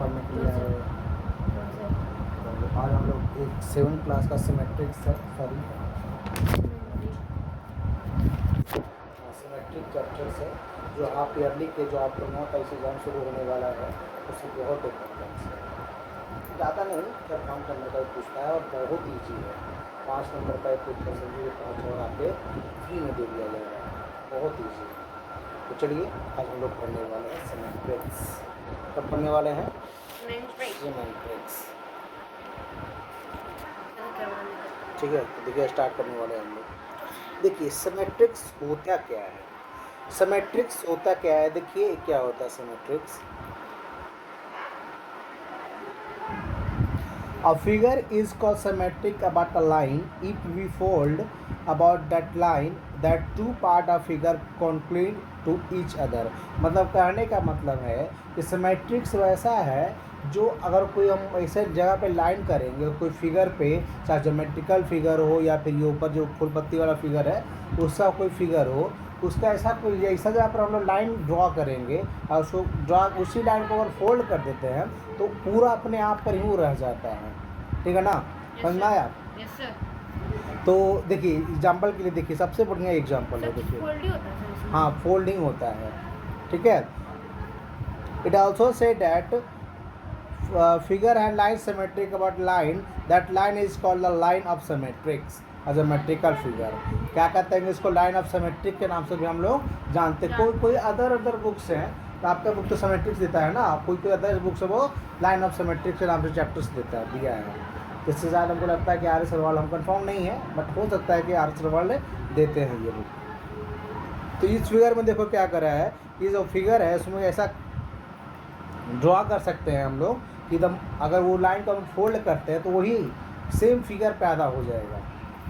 पढ़ने के लिए आए हैं। तो आज हम लोग एक 7th क्लास का सिमेट्रिक सिमेट्रिक चैप्टर्स है जो हाफ ईयरली के जो आपको 9 तारीख से एग्जाम शुरू होने वाला है उससे बहुत इम्पोर्टेंस है। ज़्यादा नहीं, जब काम करने का पूछता है और बहुत ईजी है। 5 नंबर का एक क्वेश्चन समझिए, 5 और आपके फ्री में दे दिया जाएगा, बहुत ईजी है। तो चलिए आज हम लोग पढ़ने वाले हैं सिमेट्रिक्स। कब पढ़ने वाले हैं? सिमेट्रिक्स। ठीक है, तो देखिए स्टार्ट करने वाले हैं हम लोग। देखिए सिमेट्रिक्स होता क्या है, सिमेट्रिक्स होता क्या है, देखिए क्या होता है सिमेट्रिक्स। A figure is called symmetric about a line if we fold about that line that two part of figure congruent to each other। मतलब कहने का मतलब है कि सिमेट्रिक्स वैसा है जो अगर कोई हम ऐसे जगह पे लाइन करेंगे कोई फिगर पे, चाहे ज्योमेट्रिकल फिगर हो या फिर ये ऊपर जो फुल पत्ती वाला फिगर है उसका कोई फिगर हो, उसका ऐसा कोई ऐसा जगह पर हम लोग लाइन ड्रॉ करेंगे और उसको ड्रॉ उसी लाइन को अगर फोल्ड कर देते हैं तो पूरा अपने आप पर यूँ रह जाता है। ठीक है ना, समझ में आया? Yes sir. तो देखिए एग्जाम्पल के लिए देखिए सबसे बढ़िया एग्जाम्पल है, देखिए हाँ फोल्डिंग होता है। ठीक है, it also say that figure hand line symmetric about line, that line is called the line of symmetrics, geometrical figure. क्या कहते हैं इसको? लाइन ऑफ सिमेट्रिक के नाम से भी हम लोग जानते हैं। कोई अदर बुक्स हैं तो आपका बुक तो सिमेट्रिक्स देता है ना, कोई अदर बुक्स है वो लाइन ऑफ सिमेट्रिक के नाम से चैप्टर्स देता है, दिया है। इससे ज़्यादा हमको लगता है कि आर एस अग्रवाल, हम कंफर्म नहीं है बट हो सकता है कि आर एस अग्रवाल देते हैं ये बुक। तो इस फिगर में देखो क्या कर रहा है, ये जो फिगर है उसमें ऐसा ड्रॉ कर सकते हैं हम लोग कि एकदम अगर वो लाइन को हम फोल्ड करते हैं तो वही सेम फिगर पैदा हो जाएगा।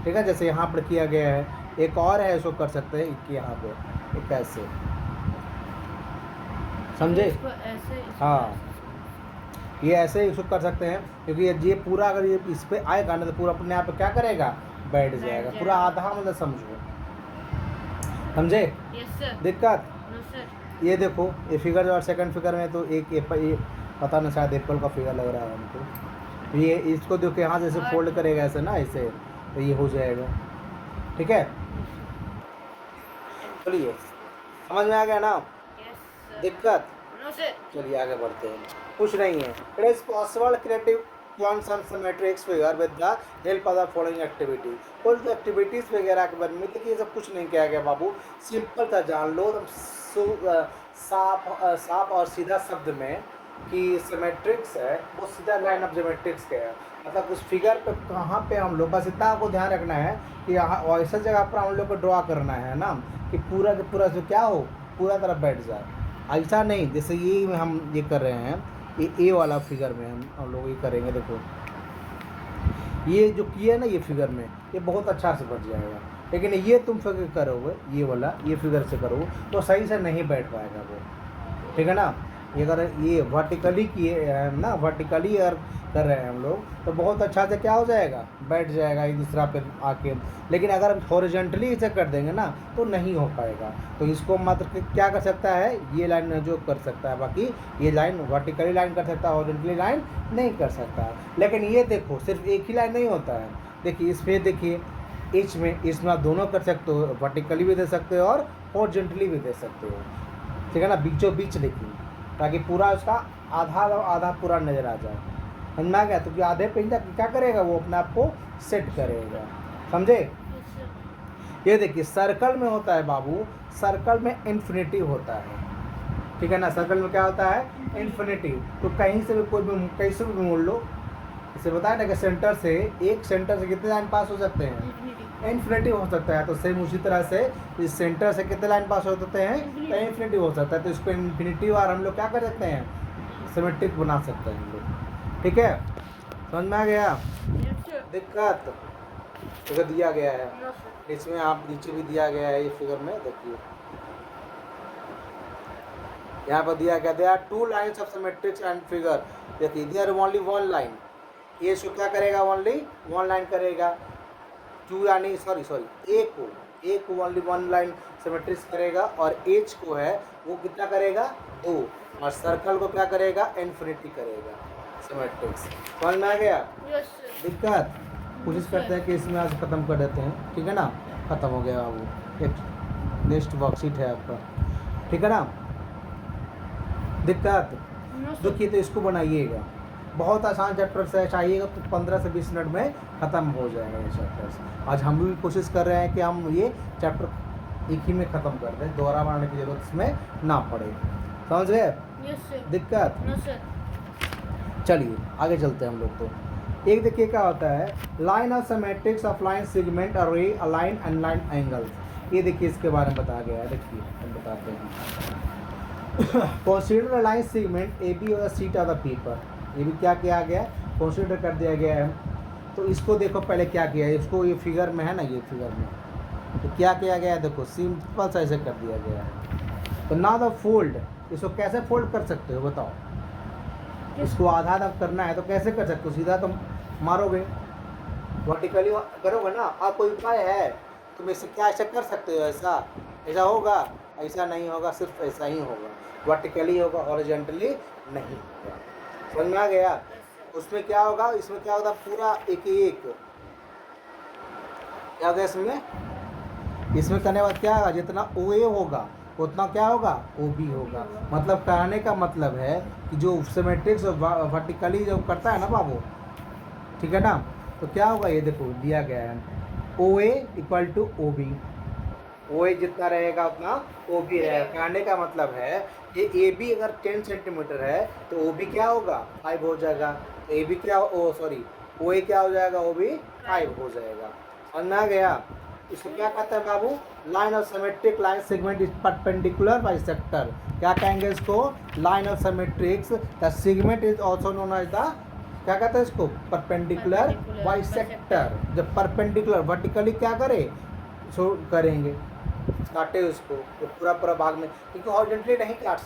ठीक है, जैसे यहाँ पर किया गया है, एक और है इसको कर सकते हैं कि यहाँ पे एक ऐसे, समझे? हाँ, ये ऐसे ही इसको कर सकते हैं क्योंकि ये पूरा अगर ये इस पर आएगा ना तो पूरा अपने आप क्या करेगा, बैठ जाएगा पूरा आधा, मतलब समझो, समझे? दिक्कत ये देखो ये फिगर और सेकंड फिगर में तो एक ये पता नहीं शायद एप्पल का फिगर लग रहा है हमको, तो ये इसको देखो यहाँ जैसे फोल्ड करेगा ऐसे ना, ऐसे तो ये हो जाएगा। ठीक है, चलिए समझ में आ गया ना? दिक्कत? चलिए आगे बढ़ते हैं, कुछ नहीं है। It is possible creative quants on symmetrics figure with the help of the following activity. और जो एक्टिविटीज़ वगैरह के बारे में देखिए ये सब कुछ नहीं किया गया बाबू, सिंपल था, जान लो साफ और सीधा शब्द में कि सिमेट्रिक्स है वो सीधा लाइन ऑफ ज्योमेट्रिक्स के है। मतलब उस फिगर पे कहाँ पे हम लोग, बस इतना आपको ध्यान रखना है कि यहाँ ऐसा जगह पर हम लोग को ड्रॉ करना है ना कि पूरा का पूरा जो क्या हो पूरा तरफ बैठ जाए, ऐसा नहीं जैसे ये हम ये कर रहे हैं, ये ए वाला फिगर में हम लोग ये करेंगे। देखो ये जो किया ना ये फिगर में ये बहुत अच्छा से बच जाएगा, लेकिन ये तुम फिगर करोगे ये वाला ये फिगर से करोगे तो सही से नहीं बैठ पाएगा वो। ठीक है ना, ये अगर ये वर्टिकली किए हैं ना, वर्टिकली अगर कर रहे हैं हम लोग तो बहुत अच्छा से क्या हो जाएगा, बैठ जाएगा एक दूसरा पे आके। लेकिन अगर हम हॉरिजॉन्टली इसे कर देंगे ना तो नहीं हो पाएगा। तो इसको मात्र क्या कर सकता है, ये लाइन जो कर सकता है, बाकी ये लाइन वर्टिकली लाइन कर सकता है, हॉरिजॉन्टली लाइन नहीं कर सकता। लेकिन ये देखो सिर्फ एक ही लाइन नहीं होता है, देखिए इस पर देखिए इच में इसमें आप दोनों कर सकते हो, वर्टिकली भी दे सकते हो और हॉरिजॉन्टली भी दे सकते हो। ठीक है ना, बीचों बीच लिखिए ताकि पूरा उसका आधा पूरा नज़र आ जाए। समझ में आ गया? तो आधे पे क्या करेगा वो अपने आप को सेट करेगा, समझे? ये देखिए सर्कल में होता है बाबू, सर्कल में इन्फिनिटी होता है। ठीक है ना, सर्कल में क्या होता है, इन्फिनिटी। तो कहीं से भी कोई भी कैसे भी मोड़ लो, इसे बताया ना कि सेंटर से कितने लाइन पास हो सकते हैं, इन्फिनिटी हो सकता है। तो सेम उसी तरह से इस सेंटर से कितने लाइन पास हो सकते हैं, तो इन्फिनिटी हो सकता है। तो इसको इन्फिनिटी और हम लोग क्या कर सकते हैं, सिमेट्रिक बना सकते हैं हम लोग। ठीक है, समझ में आ गया? दिक्कत तो दिया गया है इसमें, आप नीचे भी दिया गया है ये फिगर में, देखिए यहाँ पर दिया गया there are two lines of symmetrics and figure. देखिए देयर ओनली वन लाइन, ये इसको क्या करेगा, ओनली वन लाइन करेगा। टू यानी सॉरी एक को ओनली वन लाइन सिमेट्रिक्स करेगा और एच को है वो कितना करेगा, दो। और सर्कल को क्या करेगा, इन्फिनिटी करेगा। सिमेट्रिक्स समझ में आ गया? Yes sir. दिक्कत? कोशिश करते हैं कि इसमें आज ख़त्म कर देते हैं, ठीक है ना? ख़त्म हो गया बाबू, एक नेक्स्ट वर्कशीट है आपका, ठीक है ना? दिक्कत? No sir. देखिए तो इसको बनाइएगा, बहुत आसान चैप्टर से चाहिएगा तो 15 से 20 मिनट में ख़त्म हो जाएगा ये चैप्टर्स। आज हम भी कोशिश कर रहे हैं कि हम ये चैप्टर एक ही में ख़त्म कर दें, दोबारा बनाने की ज़रूरत इसमें ना पड़े। समझ गए? Yes sir. दिक्कत? No sir. चलिए आगे चलते हैं हम लोग। तो एक देखिए क्या होता है, line of symmetrics of line segment अरे अलाइन एंड लाइन एंगल्स। ये देखिए इसके बारे में बताया गया है, देखिए हम बताते हैं। Consider a line segment A B और सीट ऑफ द पेपर। ये भी क्या किया गया है, कंसीडर कर दिया गया है। तो इसको देखो पहले क्या किया है, इसको ये फिगर में है ना, ये फिगर में तो क्या किया गया है, देखो सिंपल सा ऐसे कर दिया गया है। तो ना द फोल्ड, इसको कैसे फोल्ड कर सकते हो बताओ? इसको आधा आधा करना है तो कैसे कर सकते हो? सीधा तुम मारोगे, वर्टिकली करोगे ना। आप कोई उपाय है तुम इससे क्या ऐसा कर सकते हो? ऐसा ऐसा होगा? ऐसा नहीं होगा, सिर्फ ऐसा ही होगा, वर्टिकली होगा, हॉरिजॉन्टली नहीं होगा। समझ में आ गया? उसमें क्या होगा, इसमें क्या होगा, पूरा एक एक क्या होगा इसमें करने के बाद क्या होगा, जितना ओ ए होगा उतना क्या होगा, ओ बी होगा। मतलब कहने का मतलब है कि जो सिमेट्रिक्स वर्टिकली जो करता है ना बाबू, ठीक है ना, तो क्या होगा, ये देखो दिया गया है ओ ए इक्वल टू ओ बी। ओ ए जितना रहेगा उतना ओ बी रहेगा। कहने का मतलब है कि ए बी अगर 10 सेंटीमीटर है तो ओ बी क्या होगा, 5 हो जाएगा। ए बी क्या ओ सॉरी ओ ए क्या हो जाएगा, ओ बी 5 हो जाएगा। समझ में आ गया? इसको क्या कहते हैं बाबू, line of symmetric line segment is perpendicular bisector. क्या कहेंगे इसको, line of symmetrics the segment is also known as the, क्या कहते हैं इसको, परपेंडिकुलर बाइसेक्टर। जब परपेंडिकुलर वर्टिकली क्या करे, सो करेंगे, काटे उसको तो पूरा पूरा भाग में, क्योंकि हॉरिजॉन्टली नहीं काट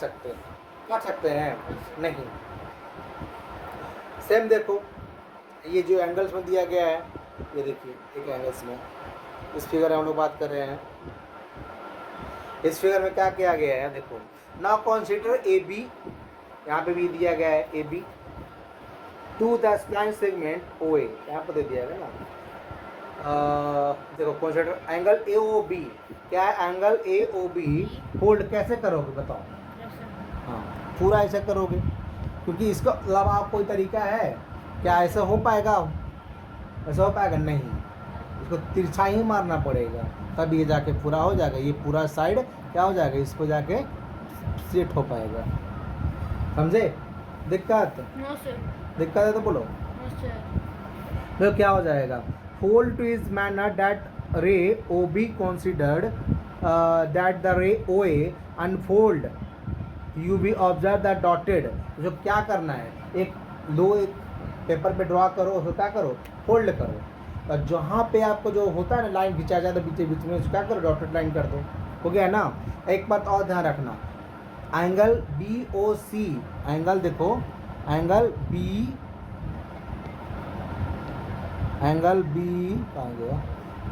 सकते हैं नहीं। सेम देखो ये जो एंगल्स में दिया गया है, ये देखिए एक एंगल्स में, इस फिगर में हम लोग बात कर रहे हैं। इस फिगर में क्या किया गया है, देखो नाउ कंसीडर ए बी, यहाँ पे भी दिया गया है A B to the spline segment O A, यहाँ पर दे दिया गया ना। देखो consider angle A O B, क्या है angle A O B, hold कैसे करोगे बताओ? हाँ पूरा ऐसा करोगे, क्योंकि इसका अलावा आप कोई तरीका है क्या, ऐसा हो पाएगा? ऐसा हो पाएगा नहीं, इसको तिरछा ही मारना पड़ेगा, तब ये जाके पूरा हो जाएगा। ये पूरा साइड क्या हो जाएगा, इसको जाके सेट हो पाएगा। समझे? दिक्कत? No sir. दिक्कत है तो बोलो। No sir. तो क्या हो जाएगा, fold to is manner that ray O B considered that the ray O A unfold you be observe that dotted. जो क्या करना है, एक पेपर पे ड्रॉ करो, उसको क्या करो, फोल्ड करो, और जहाँ पे आपको जो होता है ना लाइन खिंचा जाता है बीच में, उसको क्या करो, डॉटेड लाइन कर दो। हो गया ना? एक बात और ध्यान रखना, एंगल बी ओ सी, एंगल देखो एंगल बी कहाँ गया,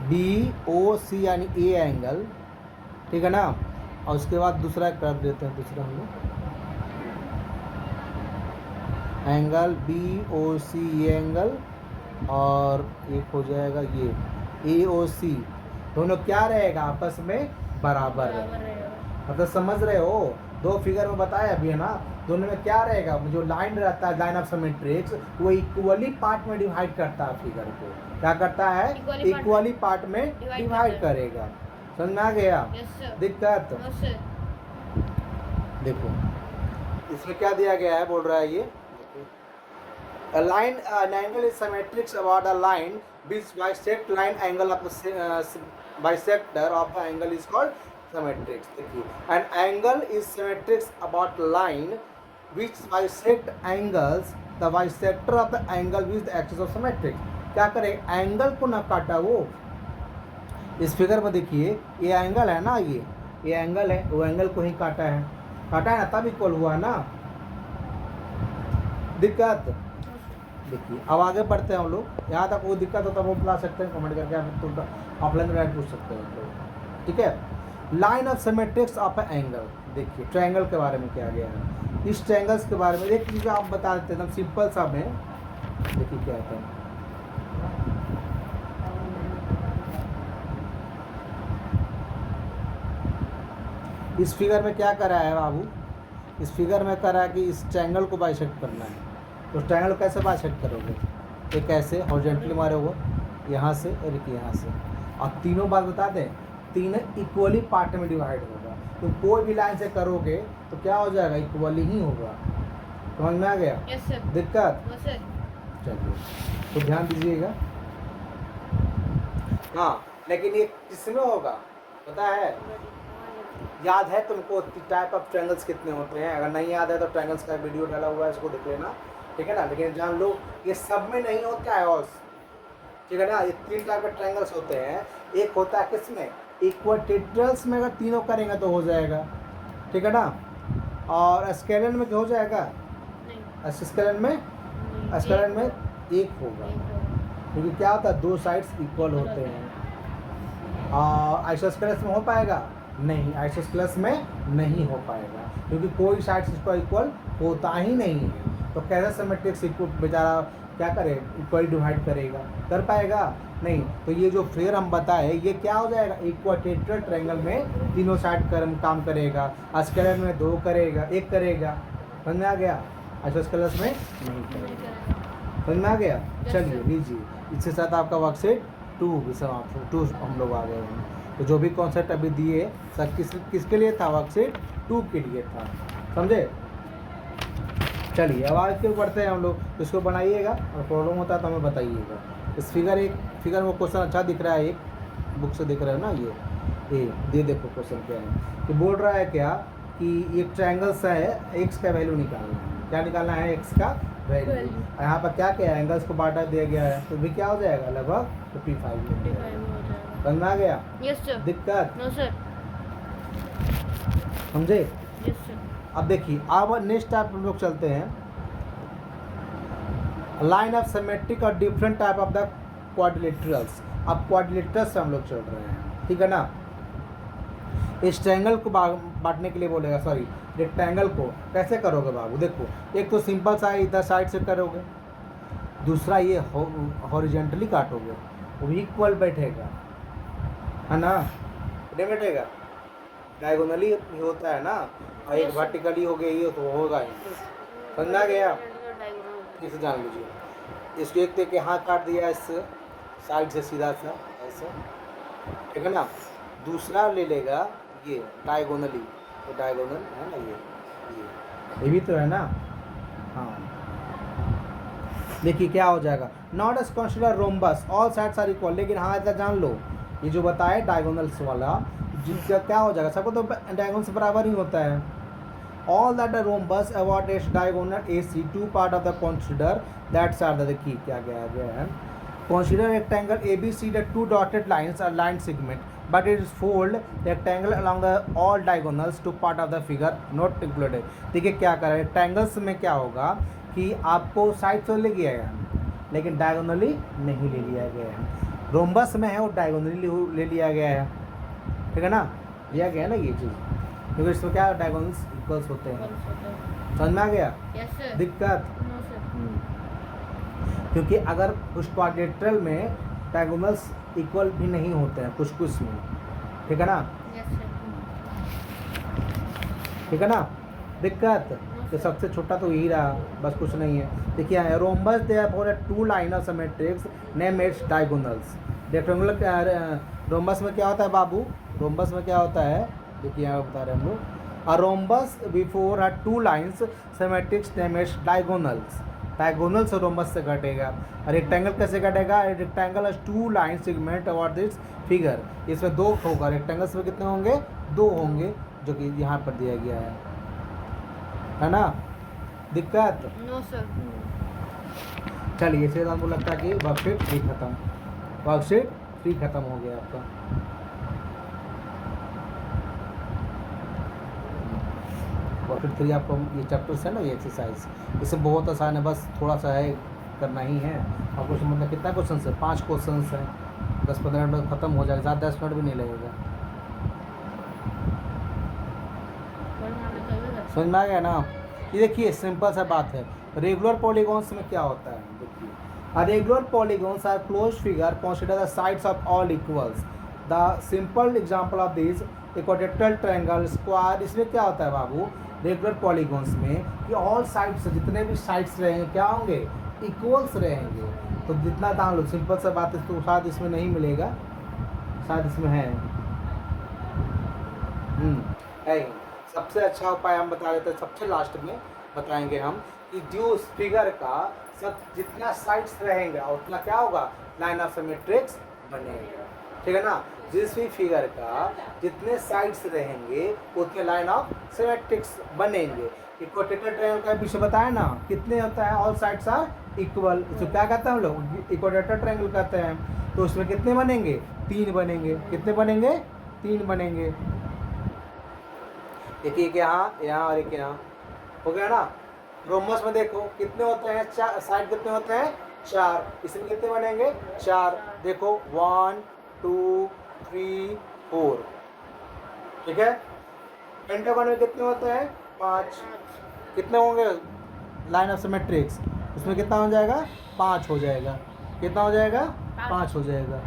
बी ओ सी यानी ए एंगल, ठीक है ना। और उसके बाद दूसरा कर देते हैं, दूसरा हम लोग एंगल बी ओ सी ये एंगल, और एक हो जाएगा ये ए ओ सी, दोनों क्या रहेगा, आपस में बराबर रहेगा। मतलब समझ रहे हो, दो फिगर में बताया अभी है ना, दोनों में क्या रहेगा, जो लाइन रहता है लाइन ऑफ सिमेट्रिक्स, वो इक्वली पार्ट में डिवाइड करता है फिगर को, क्या करता है, इक्वली पार्ट में डिवाइड करेगा। समझ में आ गया? दिक्कत? देखो इसमें क्या दिया गया है, बोल रहा है ये a line an angle is symmetric about a line which bisect line angle of the bisector of the angle is called symmetric. देखिए an angle is symmetric about line which bisect angles the bisector of the angle with the axis of symmetric। क्या करे, angle को ना काटा वो। इस figure में देखिए ये एंगल है ना, ये एंगल है, वो एंगल को ही काटा है ना, तब इक्वल हुआ ना। दिक्कत? देखिए अब आगे बढ़ते हैं हम लोग, यहाँ तक कोई दिक्कत हो तो वो बुला सकते हैं कमेंट करके, आप ऑफलाइन राइट पूछ सकते हैं तो, ठीक है। Line of symmetrics of angle, देखिए ट्रायंगल के बारे में क्या गया है, इस ट्रायंगल्स के बारे में एक चीज़ आप बता देते हैं एकदम सिंपल सा में। देखिए क्या होता है, इस फिगर में क्या करा है बाबू, इस फिगर में करा है कि इस ट्रायंगल को बाइसेक्ट करना है। तो ट्रायंगल कैसे बाइसेक्ट करोगे, ये कैसे हॉरिजॉन्टली मारोगे यहाँ से और एक यहाँ से, और तीनों बात बता दें, तीनों इक्वली पार्ट में डिवाइड होगा। तो कोई भी लाइन से करोगे तो क्या हो जाएगा, इक्वली ही होगा। समझ में आ गया यस सर। दिक्कत? No sir. चलिए तो ध्यान दीजिएगा। हाँ लेकिन ये किसमें होगा पता है, याद है तुमको टाइप ऑफ ट्रायंगल्स कितने होते हैं? अगर नहीं याद है तो ट्रायंगल्स का वीडियो डाला हुआ है, इसको देख लेना, ठीक है ना। लेकिन जान लो ये सब में नहीं होता है, और ठीक है ना। ये 3 टाइप के ट्रायंगल्स होते हैं। एक होता है किसमें, इक्विटेट्रल्स में, अगर तीनों करेंगे तो हो जाएगा, ठीक है ना। और स्केलन में क्या हो जाएगा, नहीं स्केलन में, नहीं, स्केलन में एक होगा, क्योंकि क्या होता है 2 साइड्स इक्वल होते हैं। और आइसोस्केलस में हो पाएगा नहीं, आइसोस्केलस में नहीं हो पाएगा, क्योंकि कोई साइड्स इसको इक्वल होता ही नहीं है। तो कैसे सिमेट्रिक्स बेचारा क्या करे, इक्वल डिवाइड करेगा, कर पाएगा नहीं। तो ये जो फिगर हम बताए ये क्या हो जाएगा, इक्विटेट्रल ट्रायंगल में तीनों साइड काम करेगा, स्केलन में 2 करेगा, 1 करेगा। समझ में आ गया? आइसोस्केलस में नहीं करेगा। समझ में आ गया? चलिए लीजिए, इसके साथ आपका वर्कशीट 2 भी समाप्त, 2 हम लोग आ गए हैं। तो जो भी कॉन्सेप्ट अभी दिए सब किसके लिए था, वर्कशीट 2 के लिए था, समझे। चलिए अब आगे क्यों बढ़ते हैं हम लोग, इसको बनाइएगा और प्रॉब्लम होता है तो हमें बताइएगा। इस फिगर में क्वेश्चन अच्छा दिख रहा है, एक बुक से दिख रहा है ना, ये देखो क्वेश्चन क्या है कि बोल रहा है क्या कि एक ट्रायंगल्स है, एक्स का वैल्यू निकालना है। क्या निकालना है, एक्स का वैल्यू। यहाँ पर क्या क्या एंगल्स को बांटा दिया गया है, तो भी क्या हो जाएगा, लगभग 55 हो जाएगा। समझ में आ गया? Yes sir. दिक्कत? No sir. समझे? Yes sir. अब देखिए, अब नेक्स्ट टाइप हम लोग चलते हैं, लाइन ऑफ सिमेट्रिक और different type of the quadrilaterals. अब क्वाड्रिलेटरल्स से हम लोग चल रहे हैं, ठीक है ना। इस ट्रायंगल को बांटने के लिए बोलेगा, सॉरी रेक्टेंगल को कैसे करोगे बाबू, देखो एक तो सिंपल सा इधर साइड से करोगे, दूसरा ये हॉरिजॉन्टली काटोगे, वो भी इक्वल बैठेगा, है ना, नहीं बैठेगा, डायगोनली होता है ना, और एक वर्टिकली हो गई हो तो होगा ही। समझा गया? इसे जान लीजिए, इसको एक तरीके हाथ काट दिया इस साइड से सीधा सा ऐसा, ठीक है ना। दूसरा ले लेगा ये डायगोनली, तो डायगोनल है ना, ये भी तो है ना। हाँ देखिए क्या हो जाएगा, not as consider rhombus all sides are equal. लेकिन हाँ इतना जान लो, ये जो बताए डायगोनल्स वाला जिसका क्या हो जाएगा, सबको तो डायगोनल से बराबर ही होता है। All that the rhombus avoid its diagonal AC, 2 part of the consider that's are the की क्या गया है, consider rectangle ABC the 2 dotted lines are line segment but it is fold rectangle along the all diagonals to part of the figure not included। देखिए क्या कर रहे हैं, triangles में क्या होगा कि आपको साइड से ले गया है लेकिन डायगोनली नहीं ले लिया गया है। रोम्बस में है वो डायगोनली ले लिया गया है, ठीक है ना, लिया गया है ना ये चीज़, क्योंकि इसमें क्या डायगोनल्स इक्वल्स होते हैं। समझ में आ गया? Yes sir. दिक्कत? No sir. क्योंकि अगर उस क्वाड्रेट्रल में डायगोनल्स इक्वल भी नहीं होते हैं कुछ में, ठीक है ना, यस सर। ठीक है ना। दिक्कत? तो सबसे छोटा तो यही रहा, बस कुछ नहीं है। देखिए rhombus they for 2 line of symmetrics name its diagonals. Rectangular rhombus में क्या होता है बाबू, रोम्बस में क्या होता है, देखिए यहाँ बता रहे हैं हम लोग, rhombus before 2 lines symmetrics name its diagonals. Diagonal से रोम्बस से कटेगा। रेक्टेंगल कैसे कटेगा, rectangle has 2 line segment about this figure. इसमें 2 होगा, रेक्टेंगल्स में कितने होंगे, 2 होंगे, जो कि यहाँ पर दिया गया है ना। दिक्कत? No sir. चलिए इससे हमको लगता है कि वर्कशीट 3 खत्म, वर्कशीट 3 खत्म हो गया आपका। वर्कशीट 3 आपको ये चैप्टर्स है ना, ये एक्सरसाइज, इससे बहुत आसान है, बस थोड़ा सा है करना ही है। और कुछ मतलब कितना क्वेश्चन है, 5 क्वेश्चन हैं, 10-15 मिनट में ख़त्म हो जाएगा, ज़्यादा 10 मिनट भी नहीं लगेगा। समझ में आ गया ना। ये देखिए सिंपल सा बात है। रेगुलर पॉलीगॉन्स में क्या होता है, देखिए regular polygons are close figure consider the sides of all equals. The simple example of this equilateral triangle square. इसमें क्या होता है बाबू रेगुलर पॉलीगॉन्स में कि ऑल साइड्स जितने भी साइड्स रहेंगे क्या होंगे, इक्वल्स रहेंगे। तो जितना दान लो, सिंपल सा बात है, तो शायद इसमें नहीं मिलेगा, शायद इसमें है है। सबसे अच्छा उपाय हम बता देते हैं, सबसे लास्ट में बताएंगे हम कि जो उस फिगर का सब जितना साइड्स रहेंगे उतना क्या होगा, लाइन ऑफ सिमेट्रिक्स बनेगा, ठीक है ना। जिस भी फिगर का जितने साइड्स रहेंगे उतने लाइन ऑफ सिमेट्रिक्स बनेंगे। इक्विलेटरल ट्रायंगल का पीछे बताया ना कितने होता है, ऑल साइड्स आर इक्वल। इसको क्या कहते हैं हम लोग, इक्विलेटरल ट्रायंगल कहते हैं। तो उसमें कितने बनेंगे, 3 बनेंगे। कितने बनेंगे, 3 बनेंगे। एक यहाँ और एक यहाँ, हो गया ना। रोमस में देखो कितने होते हैं, साइड कितने होते हैं, 4। इसमें कितने बनेंगे, 4। देखो 1 2 3 4, ठीक है। पेंटागन में कितने होते हैं, 5। कितने होंगे लाइन ऑफ सिमेट्रिक्स, उसमें कितना हो जाएगा, 5 हो जाएगा। कितना हो जाएगा, 5 हो जाएगा।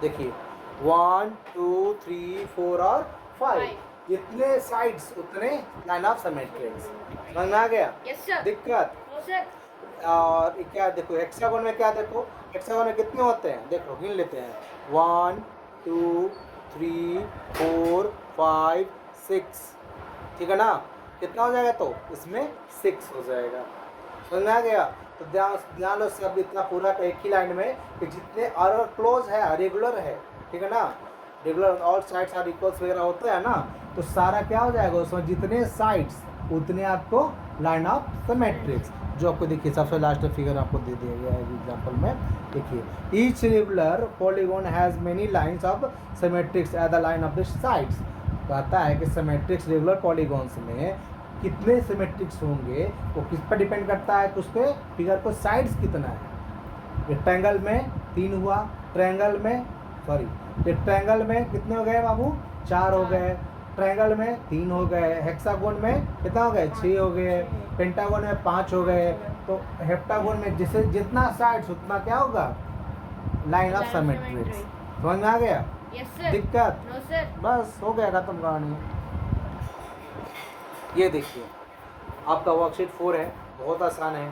देखिए 1 2 3 4 और 5, जितने साइड्स उतने लाइन ऑफ सिमेट्रिक्स। समझ में आ गया, यस सर, दिक्कत। नो सर, और ये क्या देखो हेक्सागोन में, क्या देखो हेक्सागोन में कितने होते हैं, देखो गिन लेते हैं 1 2 3 4 5 6, ठीक है ना। कितना हो जाएगा, तो इसमें 6 हो जाएगा। समझ में आ गया। तो ध्यान लो सब इतना पूरा एक ही लाइन में कि जितने और क्लोज है रेगुलर है, ठीक है ना। Regular all sides are equals वगैरह होता है ना, तो सारा क्या हो जाएगा उसमें, जितने साइड्स उतने आपको लाइन ऑफ सिमेट्रिक्स। जो आपको देखिए सबसे लास्ट फिगर आपको दे दिया गया है एग्जांपल में। देखिए each regular polygon has many lines of symmetrics at the line of the sides. कहता है कि सिमेट्रिक्स रेगुलर पॉलीगॉन्स में कितने सिमेट्रिक्स होंगे वो किस पर डिपेंड करता है कि उसके फिगर को साइड्स कितना है। रेक्टेंगल में 3 हुआ, ट्रायंगल में रेक्टेंगल में कितने हो गए बाबू, 4 हो गए, ट्रायंगल में 3 हो गए, हेक्सागोन में कितना हो गए, 6 हो गए, पेंटागोन में 5 हो गए। तो हेप्टागोन में जिसे जितना साइड्स उतना क्या होगा, लाइन ऑफ सिमेट्रिक्स। समझ में आ गया, यस सर, दिक्कत, नो सर, बस हो गया खत्म कहानी। ये देखिए आपका वर्कशीट 4 है, बहुत आसान है।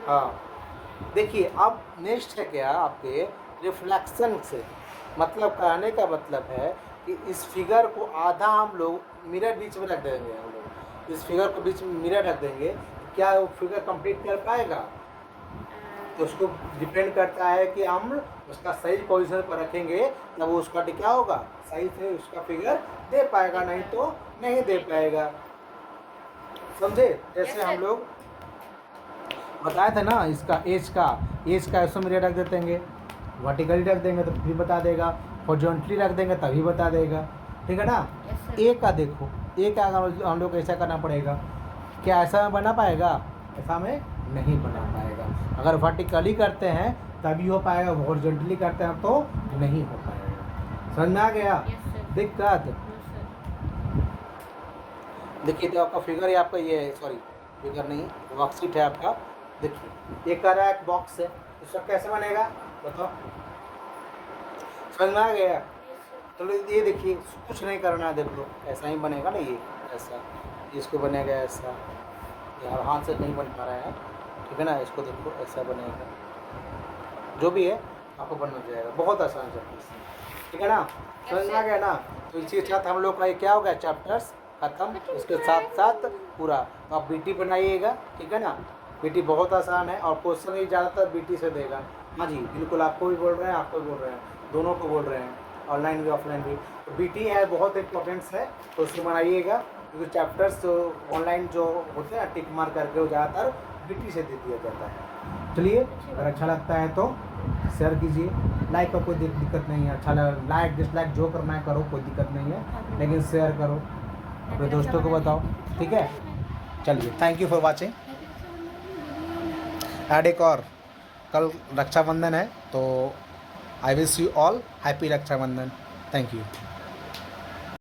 हाँ देखिए अब नेक्स्ट है क्या आपके रिफ्लेक्शन से, मतलब कहने का मतलब है कि इस फिगर को आधा हम लोग मिरर बीच में रख देंगे। हम लोग इस फिगर को बीच में मिरर रख देंगे, क्या वो फिगर कंप्लीट कर पाएगा, तो उसको डिपेंड करता है कि हम उसका सही पोजीशन पर रखेंगे तब वो उसका क्या होगा, सही से उसका फिगर दे पाएगा, नहीं तो नहीं दे पाएगा। समझे। जैसे हम लोग बताए थे ना इसका एज का इसमें मिरर रख देंगे, वर्टिकली रख देंगे तो भी बता देगा, हॉरिजॉन्टली रख देंगे तभी बता देगा, ठीक है ना। ए का देखो, ए का अगर हम लोग ऐसा करना पड़ेगा, क्या ऐसा में बना पाएगा, ऐसा में नहीं बना पाएगा। अगर वर्टिकली करते हैं तभी हो पाएगा, हॉरिजॉन्टली करते हैं तो नहीं हो पाएगा। समझ में आ गया, दिक्कत। देखिए तो आपका फिगर है, आपका ये सॉरी फिगर नहीं वर्कशीट है आपका। देखिए ये कर रहा है बॉक्स है, इसका कैसे बनेगा बताओ, समझ में आ गया। चलो ये देखिए कुछ नहीं करना है, देख लो ऐसा ही बनेगा ना, ये ऐसा, इसको बनेगा ऐसा, यार हाथ से नहीं बन पा रहा है, ठीक है ना। इसको देखो ऐसा बनेगा, जो भी है आपको बन जाएगा, बहुत आसान है, ठीक है ना। समझ में आ गया ना। तो इसी के साथ हम लोग का ये क्या हो गया, चैप्टर्स खत्म। इसके साथ साथ पूरा तो आप बीटी बनाइएगा, ठीक है ना। बीटी बहुत आसान है और क्वेश्चन ही ज़्यादातर बीटी से देगा। हाँ जी बिल्कुल, आपको भी बोल रहे हैं, आपको भी बोल रहे हैं, दोनों को बोल रहे हैं, ऑनलाइन भी ऑफलाइन भी। तो बीटी है बहुत इंपॉर्टेंस है, तो उसको बनाइएगा, क्योंकि चैप्टर्स जो ऑनलाइन जो होते हैं टिक मार करके वो ज़्यादातर बीटी से दे दिया जाता है। चलिए अगर अच्छा लगता है तो शेयर कीजिए, लाइक का कोई दिक्कत नहीं है, अच्छा लगा लाइक डिसलाइक जो करना है करो, कोई दिक्कत नहीं है, लेकिन शेयर करो, अपने दोस्तों को बताओ, ठीक है। चलिए थैंक यू फॉर वाचिंग। ऐड एक और, कल रक्षाबंधन है तो I wish you all happy Raksha Bandhan. Thank you.